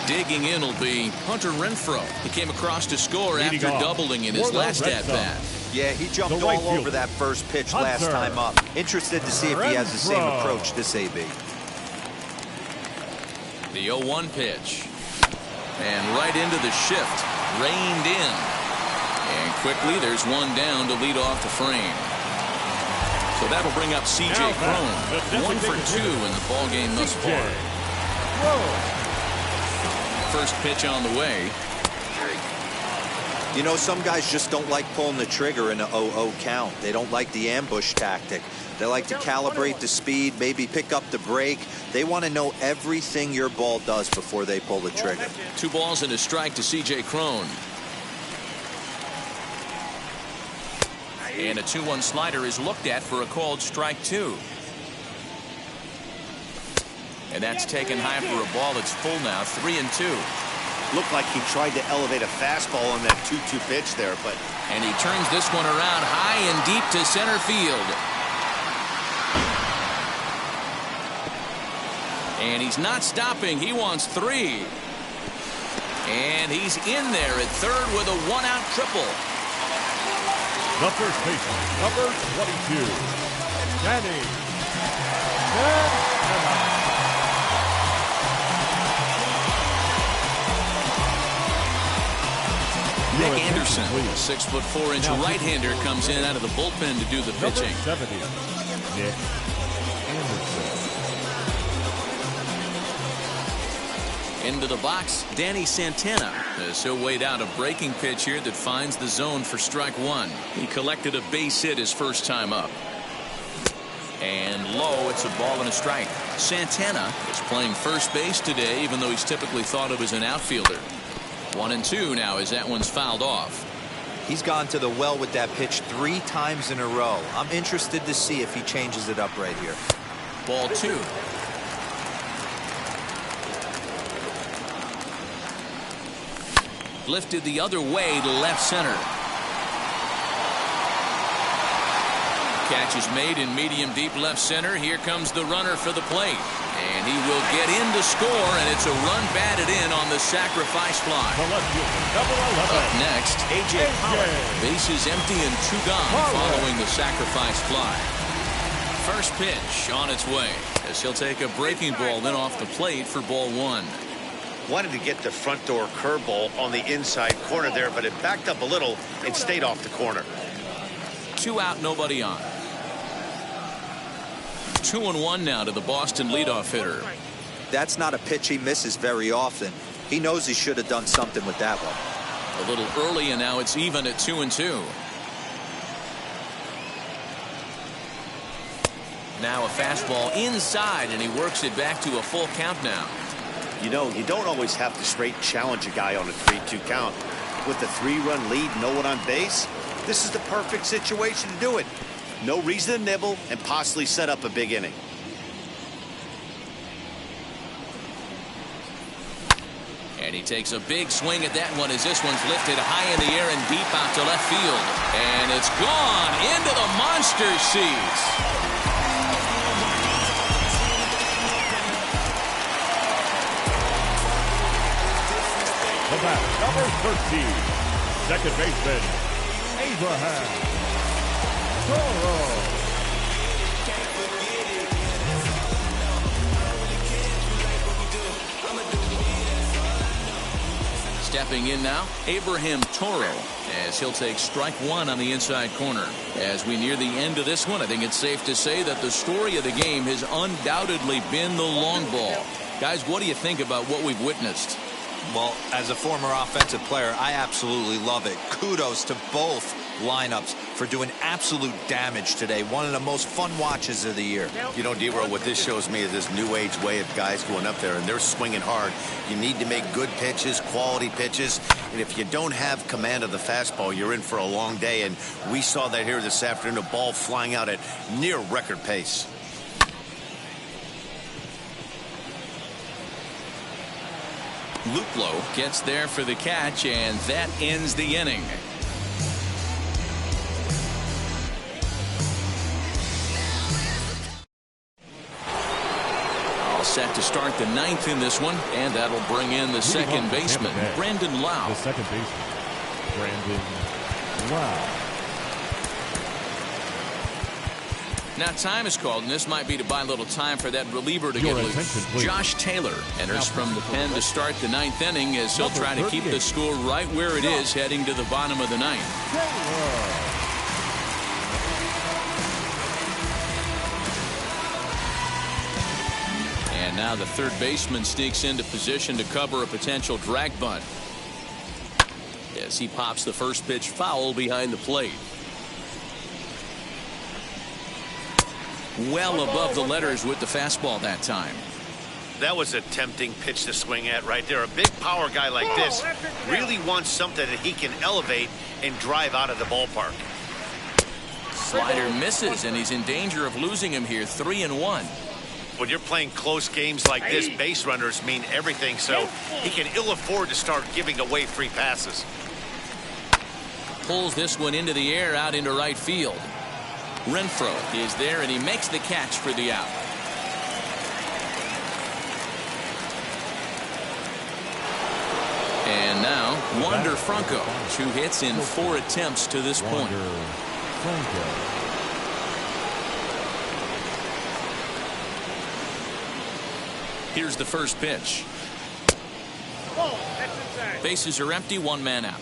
Digging in will be Hunter Renfroe. He came across to score after doubling in his last at-bat. Yeah, he jumped all over that first pitch last time up. Interested to see if he has the same approach this AB. The 0-1 pitch. And right into the shift. Reined in. And quickly there's one down to lead off the frame. So that'll bring up C.J. Cron. 1 for 2 in the ballgame thus far. First pitch on the way. You know, some guys just don't like pulling the trigger in a 0-0 count. They don't like the ambush tactic. They like to calibrate the speed, maybe pick up the brake. They want to know everything your ball does before they pull the trigger. 2 balls and a strike to C.J. Cron. And a 2-1 slider is looked at for a called strike 2. And that's taken high for a ball. It's full now, 3-2. Looked like he tried to elevate a fastball on that 2-2 pitch there, but... And he turns this one around high and deep to center field. And he's not stopping. He wants 3. And he's in there at third with a 1-out triple. The first baseman, number 22, Danny Santana. Nick Anderson, a 6'4" right-hander, comes in out of the bullpen to do the pitching. Number 70, Nick Anderson. Into the box, Danny Santana, as he'll wait out a breaking pitch here that finds the zone for strike 1. He collected a base hit his first time up. And low, it's a ball and a strike. Santana is playing first base today, even though he's typically thought of as an outfielder. 1-2 now as that one's fouled off. He's gone to the well with that pitch 3 times in a row. I'm interested to see if he changes it up right here. Ball 2. Lifted the other way to left center. Catch is made in medium deep left center. Here comes the runner for the plate. And he will get in to score, and it's a run batted in on the sacrifice fly. Up next, A.J. Pollock. Bases empty and 2 gone following the sacrifice fly. First pitch on its way as he'll take a breaking ball then off the plate for ball 1. Wanted to get the front door curveball on the inside corner there, but it backed up a little and stayed off the corner. 2 out, nobody on. 2-1 now to the Boston leadoff hitter. That's not a pitch he misses very often. He knows he should have done something with that one. A little early, and now it's even at 2-2. Now a fastball inside, and he works it back to a full count now. You know, you don't always have to straight challenge a guy on a 3-2 count. With a 3-run lead, no one on base, this is the perfect situation to do it. No reason to nibble and possibly set up a big inning. And he takes a big swing at that one as this one's lifted high in the air and deep out to left field. And it's gone into the monster seats. Number 13, second baseman, Abraham Toro. Stepping in now, Abraham Toro, as he'll take strike 1 on the inside corner. As we near the end of this one, I think it's safe to say that the story of the game has undoubtedly been the long ball. Guys, what do you think about what we've witnessed? Well, as a former offensive player, I absolutely love it. Kudos to both lineups for doing absolute damage today. One of the most fun watches of the year. You know, D-Row, what this shows me is this new age way of guys going up there, and they're swinging hard. You need to make good pitches, quality pitches, and if you don't have command of the fastball, you're in for a long day, and we saw that here this afternoon, a ball flying out at near record pace. Luplow gets there for the catch, and that ends the inning. All set to start the 9th in this one, and that'll bring in the second baseman, Brandon Lowe. The second baseman, Brandon Lowe. Now time is called, and this might be to buy a little time for that reliever to get loose. Josh Taylor enters from the pen to start the 9th inning as he'll try to keep the score right where it is heading to the bottom of the 9th. And now the third baseman sneaks into position to cover a potential drag bunt. As he pops the first pitch foul behind the plate. Well above the letters with the fastball that time. That was a tempting pitch to swing at right there. A big power guy like this really wants something that he can elevate and drive out of the ballpark. Slider misses, and he's in danger of losing him here. 3-1. When you're playing close games like this, base runners mean everything, so he can ill afford to start giving away free passes. Pulls this one into the air out into right field. Renfroe is there, and he makes the catch for the out. And now Wander Franco, 2 hits in 4 attempts to this point. Here's the first pitch. Bases are empty, 1 man out.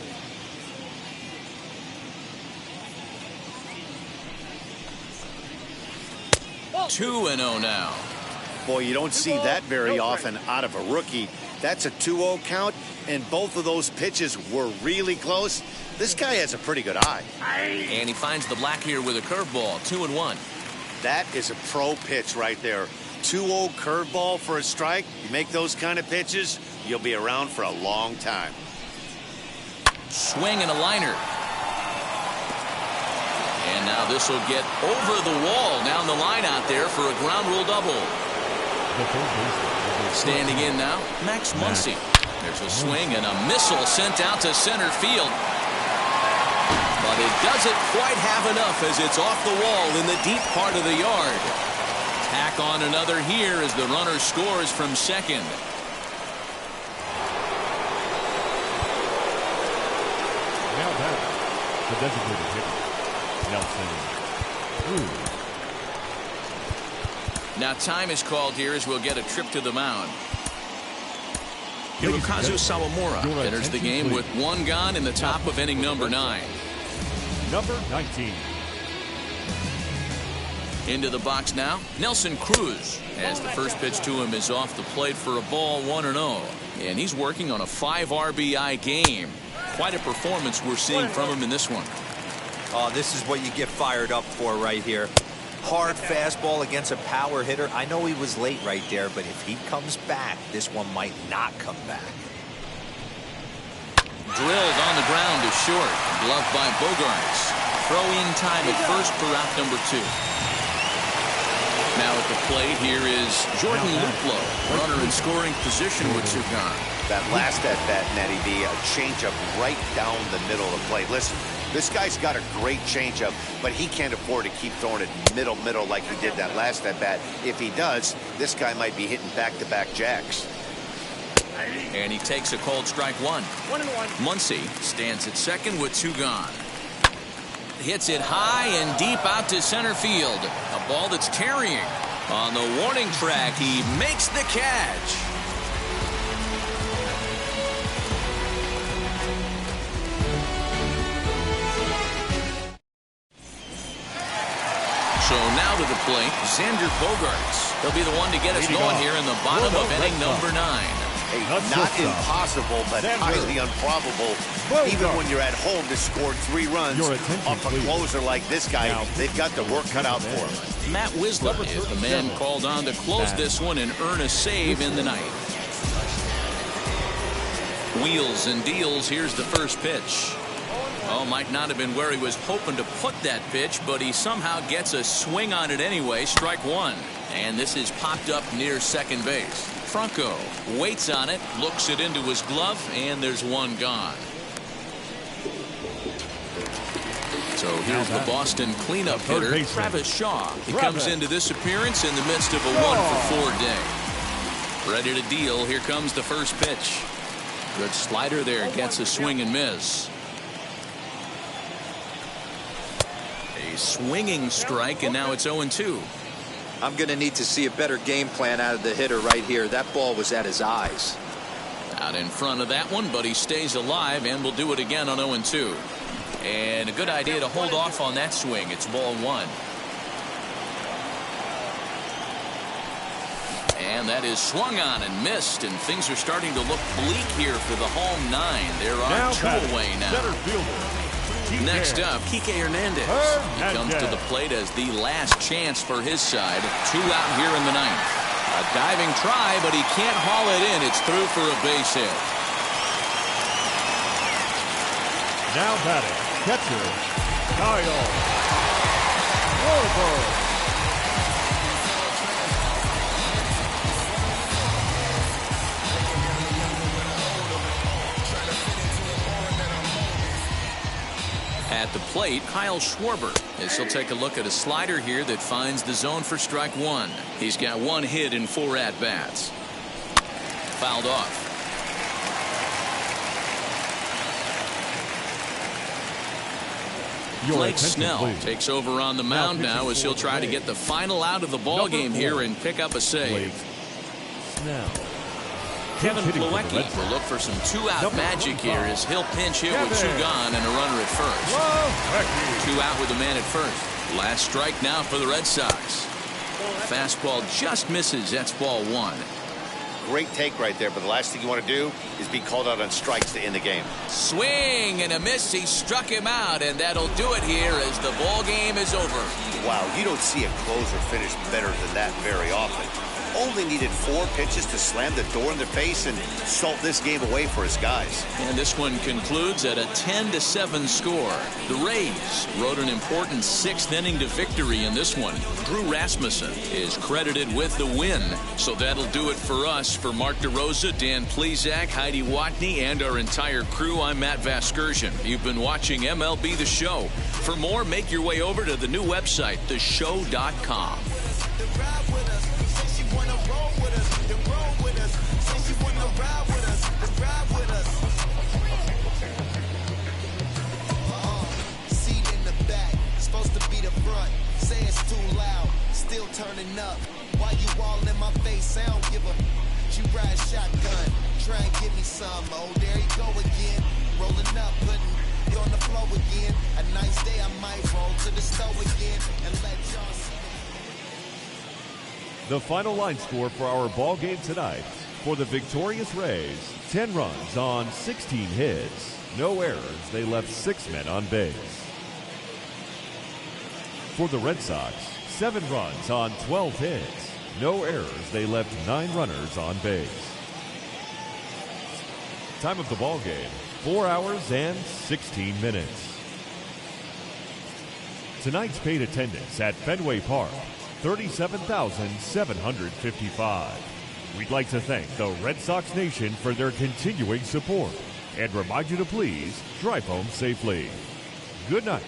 2-0 now. Boy, you don't see that very often out of a rookie. That's a 2-0 count, and both of those pitches were really close. This guy has a pretty good eye. And he finds the black here with a curveball. 2-1. That is a pro pitch right there. 2-0 curveball for a strike. You make those kind of pitches, you'll be around for a long time. Swing and a liner. And now this will get over the wall down the line out there for a ground rule double. Standing in now, Max Muncy. There's a swing and a missile sent out to center field. But it doesn't quite have enough as it's off the wall in the deep part of the yard. Tackle on another here as the runner scores from second. Now back, the designated hitter, Nelson Cruz. Now time is called here as we'll get a trip to the mound. Hirokazu Sawamura enters the game with one gone in the top of inning number 9. Number 19. Into the box now, Nelson Cruz, as the first pitch to him is off the plate for a ball, 1-0. And he's working on a 5 RBI game. Quite a performance we're seeing from him in this one. Oh, this is what you get fired up for right here. Hard fastball against a power hitter. I know he was late right there, but if he comes back, this one might not come back. Drilled on the ground to short. Gloved by Bogaerts. Throw-in time at first for out number 2. Now at the plate, here is Jordan Luplow. Runner in scoring position with 2 gone. That last at-bat, Matty B, a changeup right down the middle of the plate. Listen, this guy's got a great changeup, but he can't afford to keep throwing it middle like he did that last at-bat. If he does, this guy might be hitting back-to-back jacks. And he takes a cold strike 1. 1-1. Muncy stands at second with 2 gone. Hits it high and deep out to center field. A ball that's tarrying. On the warning track, he makes the catch. So now to the plate, Xander Bogaerts. He'll be the one to get us going here in the bottom of inning number 9. Hey, not impossible, but highly improbable. Even when you're at home to score 3 runs off a closer like this guy, they've got the work cut out for him. Matt Wisler is the man called on to close this one and earn a save in the ninth. Wheels and deals. Here's the first pitch. Oh, might not have been where he was hoping to put that pitch, but he somehow gets a swing on it anyway. Strike 1. And this is popped up near second base. Franco waits on it, looks it into his glove, and there's 1 gone. So here's the Boston cleanup hitter, Travis Shaw. He comes into this appearance in the midst of a 1-for-4 day. Ready to deal. Here comes the first pitch. Good slider there, gets a swing and miss. A swinging strike, and now it's 0-2. I'm going to need to see a better game plan out of the hitter right here. That ball was at his eyes. Out in front of that one, but he stays alive and will do it again on 0-2. And a good idea to hold off on that swing. It's ball 1. And that is swung on and missed, and things are starting to look bleak here for the home 9. There are 2 away now. Next up, Kike Hernandez. He comes to the plate as the last chance for his side. 2 out here in the 9th. A diving try, but he can't haul it in. It's through for a base hit. Now batting, catcher, Kyle Schwarber. At the plate, Kyle Schwarber, as he'll take a look at a slider here that finds the zone for strike 1. He's got 1 hit in 4 at-bats. Fouled off. Blake Snell takes over on the mound now as he'll try to get the final out of the ball game here and pick up a save. Snell. Kevin Plawecki will look for some 2-out magic here as he'll pinch hit with 2 gone and a runner at first. 2 out with a man at first. Last strike now for the Red Sox. Fastball just misses. That's ball 1. Great take right there, but the last thing you want to do is be called out on strikes to end the game. Swing and a miss. He struck him out, and that'll do it here as the ball game is over. Wow, you don't see a closer finish better than that very often. Only needed 4 pitches to slam the door in their face and salt this game away for his guys. And this one concludes at a 10-7 score. The Rays rode an important 6th inning to victory in this one. Drew Rasmussen is credited with the win. So that'll do it for us. For Mark DeRosa, Dan Plesac, Heidi Watney, and our entire crew, I'm Matt Vasgersian. You've been watching MLB The Show. For more, make your way over to the new website, theshow.com. say I don't give a. She ride shotgun, try and give me some. Oh, there you go again. Rolling up, putting it on the floor again. A nice day, I might roll to the stove again and let y'all see. The final line score for our ball game tonight. For the victorious Rays, 10 runs on 16 hits. No errors. They left 6 men on base. For the Red Sox, 7 runs on 12 hits. No errors. They left 9 runners on base. Time of the ball game, 4 hours and 16 minutes. Tonight's paid attendance at Fenway Park, 37,755. We'd like to thank the Red Sox Nation for their continuing support and remind you to please drive home safely. Good night.